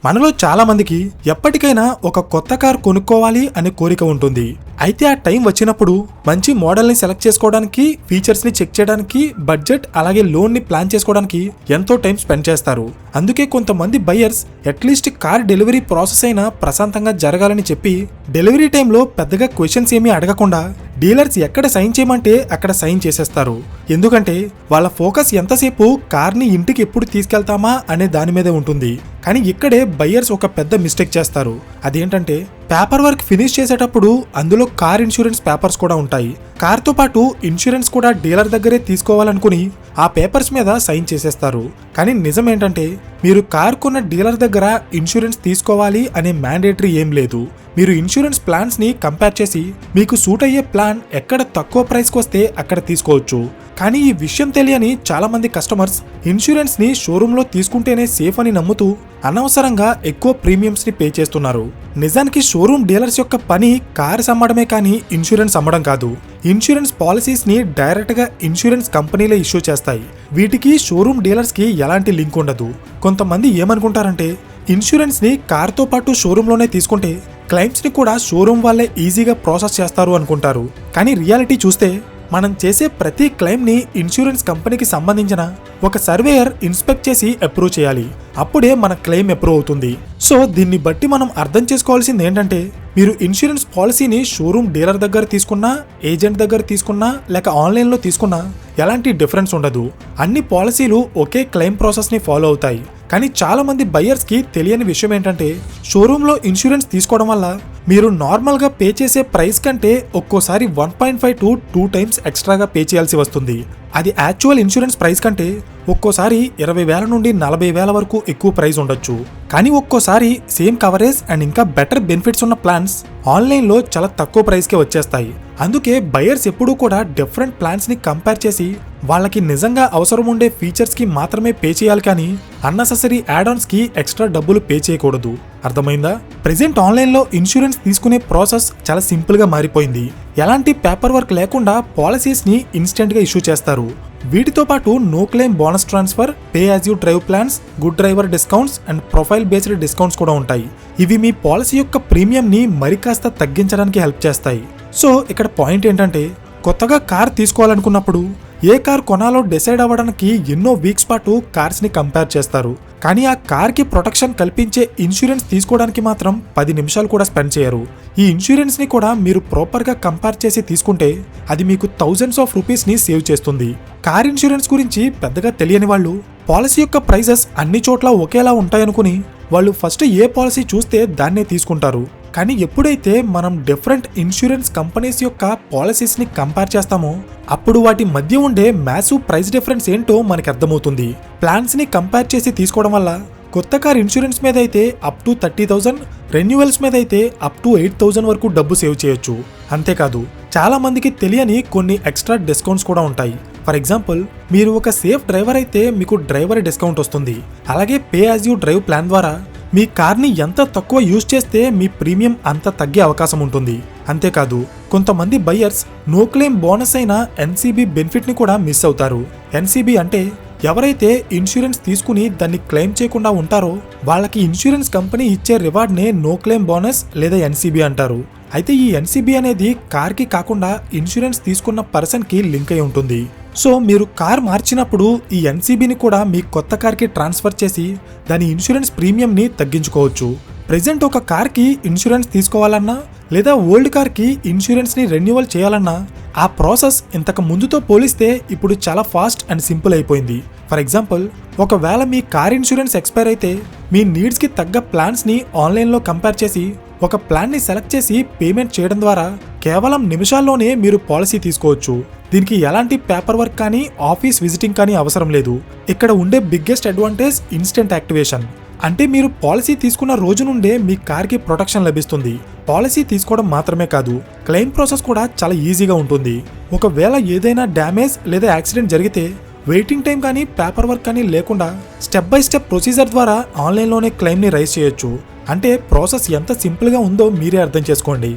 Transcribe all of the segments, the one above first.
మనలో చాలా మందికి ఎప్పటికైనా ఒక కొత్త కార్ కొనుక్కోవాలి అనే కోరిక ఉంటుంది. అయితే ఆ టైం వచ్చినప్పుడు మంచి మోడల్ని సెలెక్ట్ చేసుకోవడానికి, ఫీచర్స్ని చెక్ చేయడానికి, బడ్జెట్ అలాగే లోన్ని ప్లాన్ చేసుకోవడానికి ఎంతో టైం స్పెండ్ చేస్తారు. అందుకే కొంతమంది buyers at least car delivery process అయినా ప్రశాంతంగా జరగాలని చెప్పి డెలివరీ టైంలో పెద్దగా క్వశ్చన్స్ ఏమీ అడగకుండా డీలర్స్ ఎక్కడ సైన్ చేయమంటే అక్కడ సైన్ చేసేస్తారు. ఎందుకంటే వాళ్ళ ఫోకస్ ఎంతసేపు కార్ని ఇంటికి ఎప్పుడు తీసుకెళ్తామా అనే దాని మీదే ఉంటుంది. కానీ ఇక్కడే బయర్స్ ఒక పెద్ద మిస్టేక్ చేస్తారు. అదేంటంటే పేపర్ వర్క్ ఫినిష్ చేసేటప్పుడు అందులో కార్ ఇన్సూరెన్స్ పేపర్స్ కూడా ఉంటాయి. కార్తో పాటు ఇన్సూరెన్స్ కూడా డీలర్ దగ్గరే తీసుకోవాలనుకుని ఆ పేపర్స్ మీద సైన్ చేసేస్తారు. కానీ నిజం ఏంటంటే మీరు కార్ కొన్న డీలర్ దగ్గర ఇన్సూరెన్స్ తీసుకోవాలి అనే మ్యాండేటరీ ఏం లేదు. మీరు ఇన్సూరెన్స్ ప్లాన్స్ ని కంపేర్ చేసి మీకు సూట్ అయ్యే ప్లాన్ ఎక్కడ తక్కువ ప్రైస్కి వస్తే అక్కడ తీసుకోవచ్చు. కానీ ఈ విషయం తెలియని చాలా మంది కస్టమర్స్ ఇన్సూరెన్స్ ని షోరూమ్ లో తీసుకుంటేనే సేఫ్ అని నమ్ముతూ అనవసరంగా ఎక్కువ ప్రీమియమ్స్ ని పే చేస్తున్నారు. నిజానికి షోరూమ్ డీలర్స్ యొక్క పని కార్స్ అమ్మడమే కానీ ఇన్సూరెన్స్ అమ్మడం కాదు. ఇన్సూరెన్స్ పాలసీస్ ని డైరెక్ట్ గా ఇన్సూరెన్స్ కంపెనీలే ఇష్యూ చేస్తాయి. వీటికి షోరూమ్ డీలర్స్ కి ఎలాంటి లింక్ ఉండదు. కొంతమంది ఏమనుకుంటారంటే ఇన్సూరెన్స్ ని కార్తో పాటు షోరూమ్ లోనే తీసుకుంటే క్లైమ్స్ ని కూడా షోరూమ్ వాళ్ళే ఈజీగా ప్రాసెస్ చేస్తారు అనుకుంటారు. కానీ రియాలిటీ చూస్తే మనం చేసే ప్రతి క్లెయిమ్ ని ఇన్సూరెన్స్ కంపెనీకి సంబంధించిన ఒక సర్వేయర్ ఇన్స్పెక్ట్ చేసి అప్రూవ్ చేయాలి. అప్పుడే మన క్లెయిమ్ అప్రూవ్ అవుతుంది. సో దీన్ని బట్టి మనం అర్థం చేసుకోవాల్సింది ఏంటంటే మీరు ఇన్సూరెన్స్ పాలసీని షోరూమ్ డీలర్ దగ్గర తీసుకున్నా, ఏజెంట్ దగ్గర తీసుకున్నా, లేక ఆన్లైన్లో తీసుకున్నా ఎలాంటి డిఫరెన్స్ ఉండదు. అన్ని పాలసీలు ఒకే క్లెయిమ్ ప్రాసెస్ ని ఫాలో అవుతాయి. కానీ చాలా మంది బయర్స్ కి తెలియని విషయం ఏంటంటే షోరూమ్ లో ఇన్సూరెన్స్ తీసుకోవడం వల్ల మీరు నార్మల్ గా పే చేసే ప్రైస్ కంటే ఒక్కోసారి 1.5 to 2 times ఎక్స్ట్రాగా పే చేయాల్సి వస్తుంది. అది యాక్చువల్ ఇన్సూరెన్స్ ప్రైస్ కంటే ఒక్కోసారి 20,000 నుండి 40,000 వరకు ఎక్కువ ప్రైస్ ఉండొచ్చు. కానీ ఒక్కోసారి సేమ్ కవరేజ్ అండ్ ఇంకా బెటర్ బెనిఫిట్స్ ఉన్న ప్లాన్స్ ఆన్లైన్ లో చాలా తక్కువ ప్రైస్ కే వచ్చేస్తాయి. అందుకే బయర్స్ ఎప్పుడూ కూడా డిఫరెంట్ ప్లాన్స్ ని కంపేర్ చేసి వాళ్ళకి నిజంగా అవసరం ఉండే ఫీచర్స్ కి మాత్రమే పే చేయాలి. కానీ అన్నెసెసరీ యాడ్ ఆన్స్ కి ఎక్స్ట్రా డబ్బులు పే చేయకూడదు. అర్థమైందా? ప్రెజెంట్ ఆన్లైన్ లో ఇన్సూరెన్స్ తీసుకునే ప్రాసెస్ చాలా సింపుల్ గా మారిపోయింది. ఎలాంటి పేపర్ వర్క్ లేకుండా పాలసీస్ ని ఇన్స్టెంట్ గా ఇష్యూ చేస్తారు. వీటితో పాటు no claim bonus transfer, pay as you drive plans, good driver discounts and profile based discounts కూడా ఉంటాయి. ఇవి మీ పాలసీ యొక్క ప్రీమియం ని మరికాస్త తగ్గించడానికి హెల్ప్ చేస్తాయి. సో ఇక్కడ పాయింట్ ఏంటంటే కొత్తగా కార్ తీసుకోవాలనుకున్నప్పుడు ఏ కార్ కొనాలో డిసైడ్ అవ్వడానికి ఎన్నో వీక్స్ పాటు కార్స్ ని కంపేర్ చేస్తారు. కానీ ఆ కార్ కి ప్రొటెక్షన్ కల్పించే ఇన్సూరెన్స్ తీసుకోవడానికి మాత్రం 10 నిమిషాలు కూడా స్పెండ్ చేయరు. ఈ ఇన్సూరెన్స్ ని కూడా మీరు ప్రాపర్ గా కంపేర్ చేసి తీసుకుంటే అది మీకు థౌజండ్స్ ఆఫ్ రూపీస్ ని సేవ్ చేస్తుంది. కార్ ఇన్సూరెన్స్ గురించి పెద్దగా తెలియని వాళ్ళు పాలసీ యొక్క ప్రైజెస్ అన్ని చోట్ల ఒకేలా ఉంటాయనుకుని వాళ్ళు ఫస్ట్ ఏ పాలసీ చూస్తే దాన్నే తీసుకుంటారు. కానీ ఎప్పుడైతే మనం డిఫరెంట్ ఇన్సూరెన్స్ కంపెనీస్ యొక్క పాలసీస్ ని కంపేర్ చేస్తామో అప్పుడు వాటి మధ్య ఉండే మ్యాసివ్ ప్రైస్ డిఫరెన్స్ ఏంటో మనకి అర్థమవుతుంది. ప్లాన్స్ ని కంపేర్ చేసి తీసుకోవడం వల్ల కొత్త కార్ ఇన్సూరెన్స్ మీద అయితే అప్ టు 30,000, రెన్యువల్స్ మీద అయితే అప్ టు 8,000 వరకు డబ్బు సేవ్ చేయొచ్చు. అంతేకాదు చాలా మందికి తెలియని కొన్ని ఎక్స్ట్రా డిస్కౌంట్స్ కూడా ఉంటాయి. ఫర్ ఎగ్జాంపుల్ మీరు ఒక సేఫ్ డ్రైవర్ అయితే మీకు డ్రైవర్ డిస్కౌంట్ వస్తుంది. అలాగే pay as you drive plan ద్వారా మీ కార్ని ఎంత తక్కువ యూజ్ చేస్తే మీ ప్రీమియం అంత తగ్గే అవకాశం ఉంటుంది. అంతేకాదు కొంతమంది బయర్స్ నో క్లెయిమ్ బోనస్ అయిన ఎన్సీబీ బెనిఫిట్ ని కూడా మిస్ అవుతారు. ఎన్సీబీ అంటే ఎవరైతే ఇన్సూరెన్స్ తీసుకుని దాన్ని క్లెయిమ్ చేయకుండా ఉంటారో వాళ్ళకి ఇన్సూరెన్స్ కంపెనీ ఇచ్చే రివార్డ్ నే నో క్లెయిమ్ బోనస్ లేదా ఎన్సీబీ అంటారు. అయితే ఈ ఎన్సీబీ అనేది కార్ కి కాకుండా ఇన్సూరెన్స్ తీసుకున్న పర్సన్ కి లింక్ అయి ఉంటుంది. సో మీరు కార్ మార్చినప్పుడు ఈ ఎన్సీబీని కూడా మీ కొత్త కార్ కి ట్రాన్స్ఫర్ చేసి దాని ఇన్సూరెన్స్ ప్రీమియం ని తగ్గించుకోవచ్చు. ప్రెజెంట్ ఒక కార్ కి ఇన్సూరెన్స్ తీసుకోవాలన్నా లేదా ఓల్డ్ కార్ కి ఇన్సూరెన్స్ ని రెన్యువల్ చేయాలన్నా ఆ ప్రాసెస్ ఇంతకు ముందుతో పోలిస్తే ఇప్పుడు చాలా ఫాస్ట్ అండ్ సింపుల్ అయిపోయింది. ఫర్ ఎగ్జాంపుల్ ఒకవేళ మీ కార్ ఇన్సూరెన్స్ ఎక్స్పైర్ అయితే మీ నీడ్స్ కి తగ్గ ప్లాన్స్ ని ఆన్లైన్ లో కంపేర్ చేసి ఒక ప్లాన్ ని సెలెక్ట్ చేసి పేమెంట్ చేయడం ద్వారా కేవలం నిమిషాల్లోనే మీరు పాలసీ తీసుకోవచ్చు. దీనికి ఎలాంటి పేపర్ వర్క్ కానీ ఆఫీస్ విజిటింగ్ కానీ అవసరం లేదు. ఇక్కడ ఉండే బిగ్గెస్ట్ అడ్వాంటేజ్ ఇన్స్టెంట్ యాక్టివేషన్. అంటే మీరు పాలసీ తీసుకున్న రోజు నుండే మీ కార్కి ప్రొటెక్షన్ లభిస్తుంది. పాలసీ తీసుకోవడం మాత్రమే కాదు, క్లెయిమ్ ప్రాసెస్ కూడా చాలా ఈజీగా ఉంటుంది. ఒకవేళ ఏదైనా డ్యామేజ్ లేదా యాక్సిడెంట్ జరిగితే వెయిటింగ్ టైం కానీ పేపర్ వర్క్ కానీ లేకుండా స్టెప్ బై స్టెప్ ప్రొసీజర్ ద్వారా ఆన్లైన్లోనే క్లెయిమ్ని రైజ్ చేయొచ్చు. అంటే ప్రాసెస్ ఎంత సింపుల్గా ఉందో మీరే అర్థం చేసుకోండి.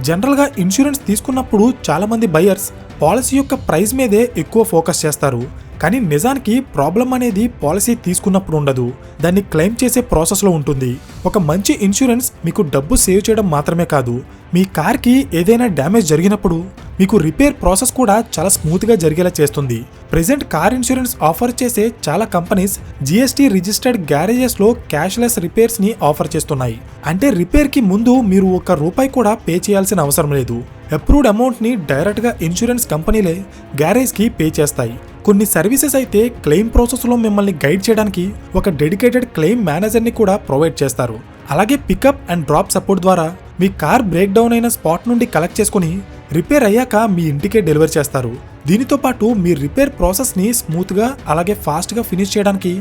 జనరల్గా ఇన్సూరెన్స్ తీసుకున్నప్పుడు చాలా మంది బయర్స్ పాలసీ యొక్క ప్రైస్ మీదే ఎక్కువ ఫోకస్ చేస్తారు. కానీ నిజానికి ప్రాబ్లం అనేది పాలసీ తీసుకున్నప్పుడు ఉండదు, దాన్ని క్లెయిమ్ చేసే ప్రాసెస్లో ఉంటుంది. ఒక మంచి ఇన్సూరెన్స్ మీకు డబ్బు సేవ్ చేయడం మాత్రమే కాదు, మీ కార్కి ఏదైనా డ్యామేజ్ జరిగినప్పుడు మీకు రిపేర్ ప్రాసెస్ కూడా చాలా స్మూత్గా జరిగేలా చేస్తుంది. ప్రెజెంట్ కార్ ఇన్సూరెన్స్ ఆఫర్ చేసే చాలా కంపెనీస్ జిఎస్టీ రిజిస్టర్డ్ గ్యారేజెస్లో క్యాష్లెస్ రిపేర్స్ని ఆఫర్ చేస్తున్నాయి. అంటే రిపేర్కి ముందు మీరు ₹1 కూడా పే చేయాల్సిన అవసరం లేదు. అప్రూవ్డ్ అమౌంట్ని డైరెక్ట్గా ఇన్సూరెన్స్ కంపెనీలే గ్యారేజ్కి పే చేస్తాయి. కొన్ని సర్వీసెస్ అయితే క్లెయిమ్ ప్రాసెస్లో మిమ్మల్ని గైడ్ చేయడానికి ఒక డెడికేటెడ్ క్లెయిమ్ మేనేజర్ని కూడా ప్రొవైడ్ చేస్తారు. అలాగే పికప్ అండ్ డ్రాప్ సపోర్ట్ ద్వారా మీ కార్ బ్రేక్ డౌన్ అయిన స్పాట్ నుండి కలెక్ట్ చేసుకుని రిపేర్ అయ్యాక మీ ఇంటికే డెలివరీ చేస్తారు. దీనితో పాటు మీ రిపేర్ ప్రాసెస్ని స్మూత్గా అలాగే ఫాస్ట్గా ఫినిష్ చేయడానికి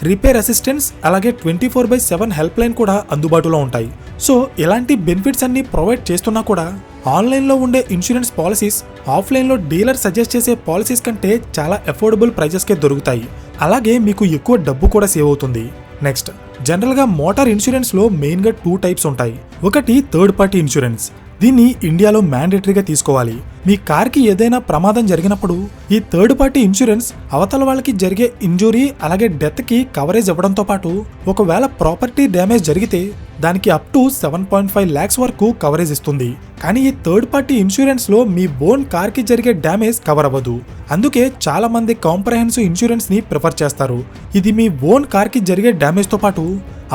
రిపేర్ అసిస్టెన్స్ అలాగే 24/7 హెల్ప్ లైన్ కూడా అందుబాటులో ఉంటాయి. సో ఇలాంటి బెనిఫిట్స్ అన్ని ప్రొవైడ్ చేస్తున్నా కూడా ఆన్లైన్లో ఉండే ఇన్సూరెన్స్ పాలసీస్ ఆఫ్లైన్లో డీలర్ సజెస్ట్ చేసే పాలసీస్ కంటే చాలా అఫోర్డబుల్ ప్రైజెస్కే దొరుకుతాయి. అలాగే మీకు ఎక్కువ డబ్బు కూడా సేవ్ అవుతుంది. నెక్స్ట్, జనరల్గా మోటార్ ఇన్సూరెన్స్లో మెయిన్గా 2 టైప్స్ ఉంటాయి. ఒకటి థర్డ్ పార్టీ ఇన్సూరెన్స్. దీన్ని ఇండియాలో మ్యాండేటరీగా తీసుకోవాలి. మీ కార్కి ఏదైనా ప్రమాదం జరిగినప్పుడు ఈ థర్డ్ పార్టీ ఇన్సూరెన్స్ అవతల వాళ్ళకి జరిగే ఇంజురీ అలాగే డెత్కి కవరేజ్ ఇవ్వడంతో పాటు ఒకవేళ ప్రాపర్టీ డ్యామేజ్ జరిగితే దానికి అప్ టు 7.5 lakhs వరకు కవరేజ్ ఇస్తుంది. కానీ ఈ థర్డ్ పార్టీ ఇన్సూరెన్స్లో మీ ఓన్ కార్కి జరిగే డ్యామేజ్ కవర్ అవ్వదు. అందుకే చాలా మంది కాంప్రహెన్సివ్ ఇన్సూరెన్స్ని ప్రిఫర్ చేస్తారు. ఇది మీ ఓన్ కార్కి జరిగే డ్యామేజ్తో పాటు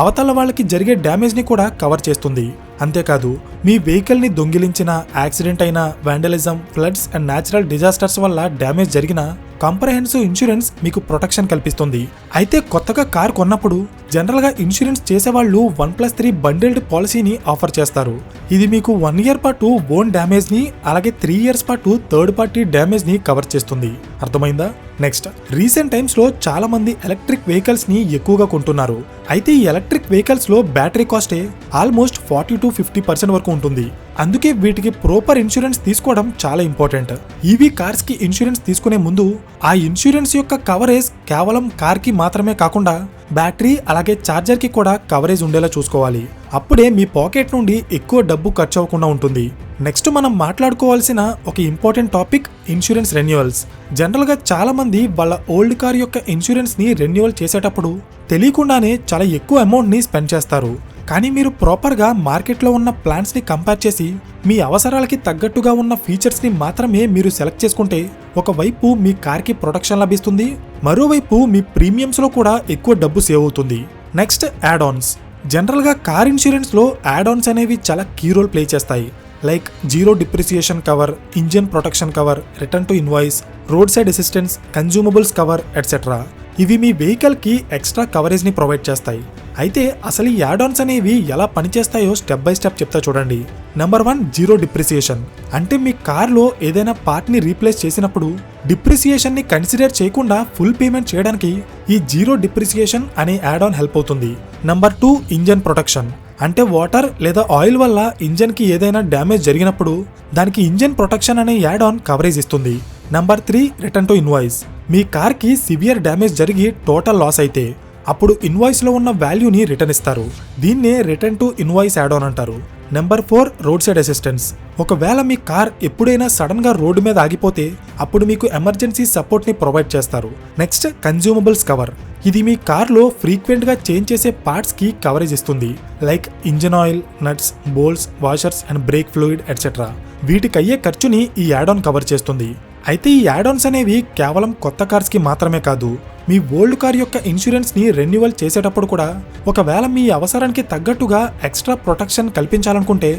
అవతల వాళ్ళకి జరిగే డ్యామేజ్ని కూడా కవర్ చేస్తుంది. అంతేకాదు మీ వెహికల్ని దొంగిలించిన, యాక్సిడెంట్ అయిన, వాండలిజం, ఫ్లడ్స్ అండ్ న్యాచురల్ డిజాస్టర్స్ వల్ల డ్యామేజ్ జరిగిన కాంప్రహెన్సివ్ ఇన్సూరెన్స్ మీకు ప్రొటెక్షన్ కల్పిస్తుంది. అయితే కొత్తగా కార్ కొన్నప్పుడు జనరల్గా ఇన్సూరెన్స్ చేసేవాళ్ళు 1+3 బండిల్డ్ పాలసీని ఆఫర్ చేస్తారు. ఇది మీకు 1 year పాటు ఓన్ డ్యామేజ్ని అలాగే 3 years పాటు థర్డ్ పార్టీ డ్యామేజ్ని కవర్ చేస్తుంది. అర్థమైందా? నెక్స్ట్, రీసెంట్ టైమ్స్లో చాలా మంది ఎలక్ట్రిక్ వెహికల్స్ని ఎక్కువగా కొంటున్నారు. అయితే ఈ ఎలక్ట్రిక్ వెహికల్స్లో బ్యాటరీ కాస్టే ఆల్మోస్ట్ 40 to 50% వరకు ఉంటుంది. అందుకే వీటికి ప్రాపర్ ఇన్సూరెన్స్ తీసుకోవడం చాలా ఇంపార్టెంట్. ఈవీ కార్స్కి ఇన్సూరెన్స్ తీసుకునే ముందు ఆ ఇన్సూరెన్స్ యొక్క కవరేజ్ కేవలం కార్కి మాత్రమే కాకుండా బ్యాటరీ అలాగే ఛార్జర్కి కూడా కవరేజ్ ఉండేలా చూసుకోవాలి. అప్పుడే మీ పాకెట్ నుండి ఎక్కువ డబ్బు ఖర్చు అవ్వకుండా ఉంటుంది. నెక్స్ట్ మనం మాట్లాడుకోవాల్సిన ఒక ఇంపార్టెంట్ టాపిక్ ఇన్సూరెన్స్ రెన్యువల్స్. జనరల్గా చాలా మంది వాళ్ళ ఓల్డ్ కార్ యొక్క ఇన్సూరెన్స్ని రెన్యువల్ చేసేటప్పుడు తెలియకుండానే చాలా ఎక్కువ అమౌంట్ని స్పెండ్ చేస్తారు. కానీ మీరు ప్రాపర్గా మార్కెట్లో ఉన్న ప్లాన్స్ని కంపేర్ చేసి మీ అవసరాలకి తగ్గట్టుగా ఉన్న ఫీచర్స్ని మాత్రమే మీరు సెలెక్ట్ చేసుకుంటే ఒకవైపు మీ కార్కి ప్రొటెక్షన్ లభిస్తుంది, మరోవైపు మీ ప్రీమియమ్స్లో కూడా ఎక్కువ డబ్బు సేవ్ అవుతుంది. Next, add Ann's. జనరల్గా కార్ ఇన్సూరెన్స్లో యాడ్ ఆన్స్ అనేవి చాలా కీ రోల్ ప్లే చేస్తాయి. Like zero depreciation cover, engine protection cover, return to invoice, road side assistance, consumables cover etcetera. ఇవి మీ వెహికల్కి ఎక్స్ట్రా కవరేజ్ని ప్రొవైడ్ చేస్తాయి. అయితే అసలు ఈ యాడ్ ఆన్స్ అనేవి ఎలా పనిచేస్తాయో స్టెప్ బై స్టెప్ చెప్తా చూడండి. Number 1, zero depreciation. అంటే మీ కార్లో ఏదైనా పార్ట్ని రీప్లేస్ చేసినప్పుడు డిప్రిసియేషన్ని కన్సిడర్ చేయకుండా ఫుల్ పేమెంట్ చేయడానికి ఈ జీరో డిప్రిసియేషన్ అనే యాడ్ ఆన్ హెల్ప్ అవుతుంది. Number 2, engine protection. అంటే వాటర్ లేదా ఆయిల్ వల్ల ఇంజన్కి ఏదైనా డ్యామేజ్ జరిగినప్పుడు దానికి ఇంజన్ ప్రొటెక్షన్ అనే యాడ్ ఆన్ కవరేజ్ ఇస్తుంది. Number 3, return to invoice. మీ కార్కి సివియర్ డ్యామేజ్ జరిగి టోటల్ లాస్ అయితే అప్పుడు ఇన్వాయిస్లో ఉన్న వాల్యూని రిటర్న్ ఇస్తారు. దీన్నే return to invoice add on అంటారు. Number 4, road side assistance. ఒకవేళ మీ కార్ ఎప్పుడైనా సడన్గా రోడ్డు మీద ఆగిపోతే అప్పుడు మీకు ఎమర్జెన్సీ సపోర్ట్ని ప్రొవైడ్ చేస్తారు. Next, consumables cover. ఇది మీ కార్లో ఫ్రీక్వెంట్గా చేంజ్ చేసే పార్ట్స్కి కవరేజ్ ఇస్తుంది. Like engine oil, nuts, bolts, washers and break fluid etcetera. వీటికి అయ్యే ఖర్చుని ఈ యాడ్ ఆన్ కవర్ చేస్తుంది. అయితే ఈ యాడ్ ఆన్స్ అనేవి కేవలం కొత్త కార్స్కి మాత్రమే కాదు, మీ ఓల్డ్ కార్ యొక్క ఇన్సూరెన్స్ని రెన్యువల్ చేసేటప్పుడు కూడా ఒకవేళ మీ అవసరానికి తగ్గట్టుగా ఎక్స్ట్రా ప్రొటెక్షన్ కల్పించాలనుకుంటే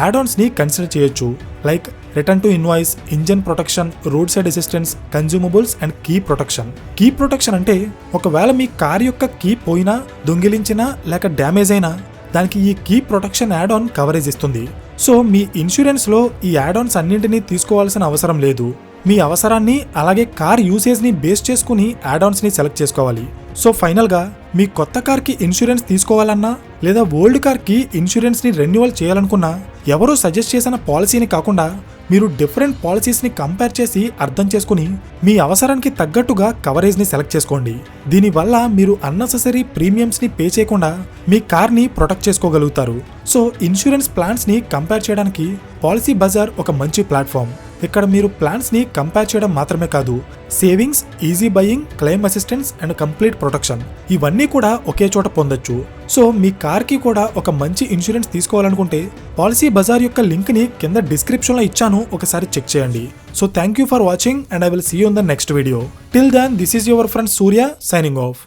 యాడ్ ఆన్స్ని కన్సిడర్ చేయొచ్చు. Like return to invoice, engine protection, road side assistance, consumables and key protection. Key protection అంటే ఒకవేళ మీ కార్ యొక్క కీ పోయినా, దొంగిలించినా లేక డ్యామేజ్ అయినా దానికి ఈ key protection add on coverage ఇస్తుంది. సో మీ ఇన్సూరెన్స్లో ఈ యాడ్ ఆన్స్ అన్నింటినీ తీసుకోవాల్సిన అవసరం లేదు. మీ అవసరాన్ని అలాగే కార్ యూసేజ్ని బేస్ చేసుకుని యాడ్ ఆన్స్ని సెలెక్ట్ చేసుకోవాలి. సో ఫైనల్గా మీ కొత్త కార్కి ఇన్సూరెన్స్ తీసుకోవాలన్నా లేదా ఓల్డ్ కార్కి ఇన్సూరెన్స్ని రెన్యువల్ చేయాలనుకున్నా ఎవరో సజెస్ట్ చేసిన పాలసీని కాకుండా మీరు డిఫరెంట్ పాలసీస్ని కంపేర్ చేసి అర్థం చేసుకుని మీ అవసరానికి తగ్గట్టుగా కవరేజ్ని సెలెక్ట్ చేసుకోండి. దీనివల్ల మీరు అన్నెసెసరీ ప్రీమియమ్స్ని పే చేయకుండా మీ కార్ని ప్రొటెక్ట్ చేసుకోగలుగుతారు. సో ఇన్సూరెన్స్ ప్లాన్స్ని కంపేర్ చేయడానికి పాలసీ బజార్ ఒక మంచి ప్లాట్ఫామ్. ఇక్కడ మీరు ప్లాన్స్ని కంపేర్ చేయడం మాత్రమే కాదు, savings, easy buying, claim assistance and complete protection ఇవన్నీ కూడా ఒకే చోట పొందొచ్చు. సో మీ కార్కి కూడా ఒక మంచి ఇన్సూరెన్స్ తీసుకోవాలనుకుంటే పాలసీ బజార్ యొక్క లింక్ని కింద డిస్క్రిప్షన్లో ఇచ్చాను, ఒకసారి చెక్ చేయండి. So thank you for watching and I will see you in the next video. Till then this is your friend Surya signing of.